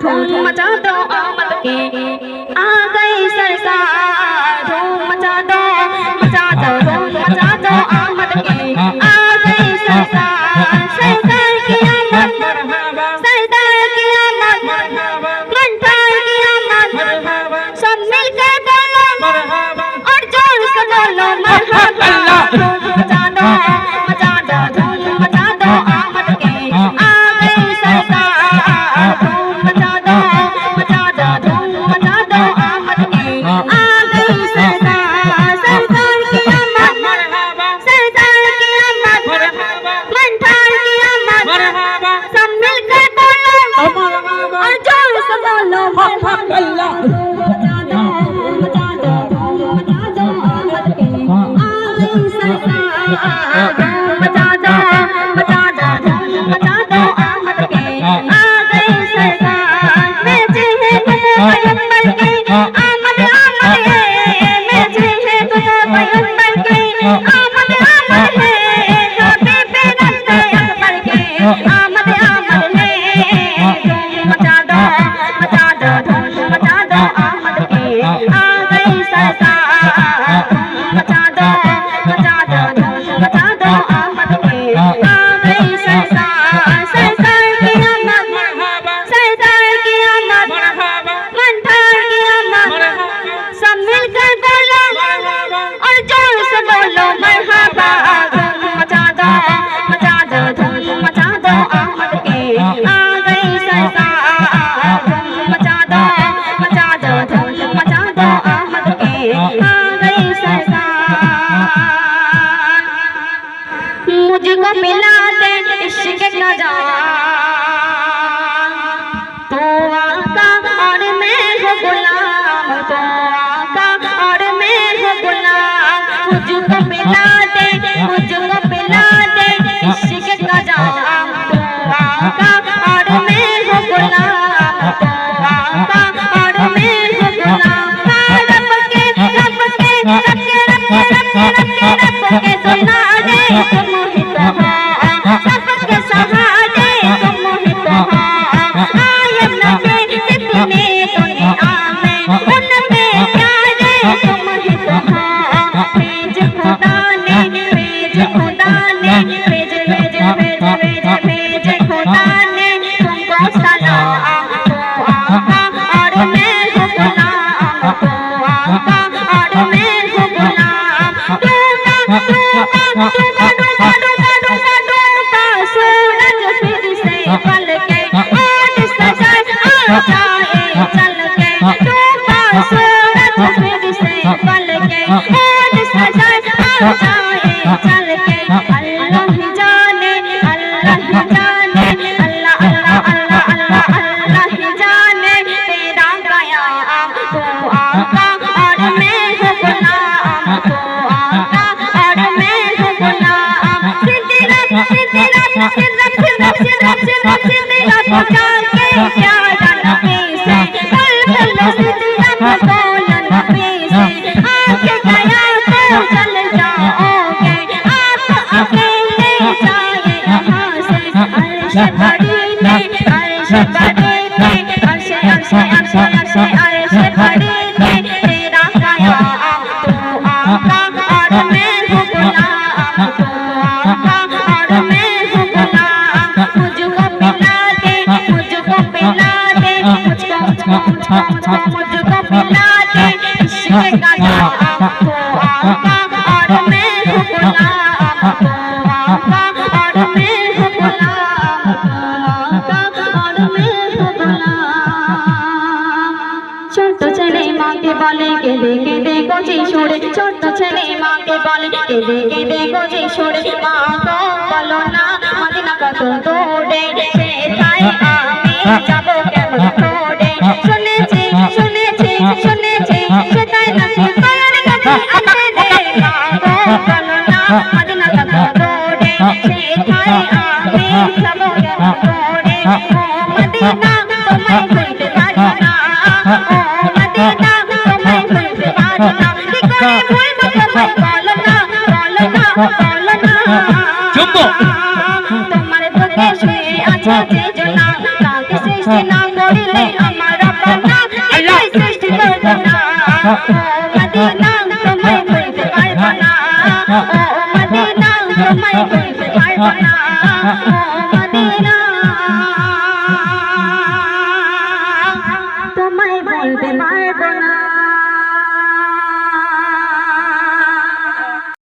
धूम मचा दो आमद के आ गई सरकार। धूम मचा दो धूम मचा दो आमद के आ गई सरकार। सरकार की आमद, सरदार की आमद, मंठार की आमद, सब मिलकर बोलो और जोर से बोलो मरहबा। धूम मचा दो धूम मचा दो आमद के आ गई सरकार। धूम मचा दो धूम मचा दो आमद के आ गई सरकार। सरकार की आमद, सरदार की आमद, मंठार की आमद, सब मिलकर बोलो और जोर से बोलो मरहबा। धूम मचा दो धूम मचा दो आमद के आ गई सरकार। धूम मचा दो धूम मचा दो आमद के आ गई सरकार। भेजे हैं पैगंबर के आमद आमद है, भेजे हैं पैगंबर के आमद आमद है, हबीबे रब्बे अकबर के आमद आमद है। धूम मचा दो धूम मचा दो आमद के आ गई सरकार। धूम मचा दो धूम मचा दो आमद के आ गई सरकार। सरकार की आमद, सरदार की आमद, मंठार की आमद, सब मिलकर बोलो और जोर से बोलो मरहबा। धूम मचा दो धूम मचा दो आमद के आ गई सरकार। धूम मचा दो धूम मचा दो आमद के आ गई सरकार। मुझको मिला दे इश्क का जाम, तो आका और मैं हूँ गुलाम, तो आका और मैं हूँ गुलाम। मुझको मिला दे इश्क का जाम, तो आका और मैं हूँ गुलाम, तो आका और मैं हूँ गुलाम। रब के दुलारे तुम ही तो हो, सबके सहारे तुम ही तो हो। आयब नबी सिपने दुनिया में उनके प्यारे तुम ही तो हो। भेज खुदा ने भेज खुदा ने भेज खुदा ने तुमको सलाम। तो आका और मैं हूँ गुलाम, तो आका और मैं हूँ गुलाम। सूरज फिर से पल के आज सजाए आ जाए चल के। डूबा सूरज फिर से पल के आज सजाए आ जाए चल के। अल्लाह ही जाने अल्लाह ही जाने अल्लाह अल्लाह अल्लाह अल्लाह अल्लाह ही जाने तेरा कयाम। तो आका और मैं हूँ गुलाम, तो आका और मैं हूँ गुलाम। सिद्दीक़ प्यारा नबी से, के गुलाम हो आका और मैं हूँ गुलाम हो आका और मैं हूँ गुलाम हो आका और मैं हूँ गुलाम। ছোট ছেলে মাকে বলে কেঁদে কেঁদে গজি সুরে, ছোট ছেলে মাকে বলে কেঁদে কেঁদে গজি সুরে, মা গো বলো না মদিনা কত দূরে, সেথায় আমি যাবো কেমন করে। শুনেছি শুনেছি শুনেছি সেথায় নাকি দয়ার নবী আছে রে, মা গো বলো না মদিনা কত দূরে, সেথায় আমি যাবো কেমন করে। ও মদিনা তোমায় ভুলতে পারি না, ও মদিনা তোমায় ভুলতে পারি না, কি করে ভুলবো তোমায় বলো না বলো না বলো না। তোমার বুকে শুয়ে আছে যে জনা, তাকে সৃষ্টি না করিলে আমার আপনা এটাই সৃষ্টি করতো না। ও মদিনা তোমায় ভুলতে পারবো না, ও মদিনা তোমায় ভুলতে পারবো না, ও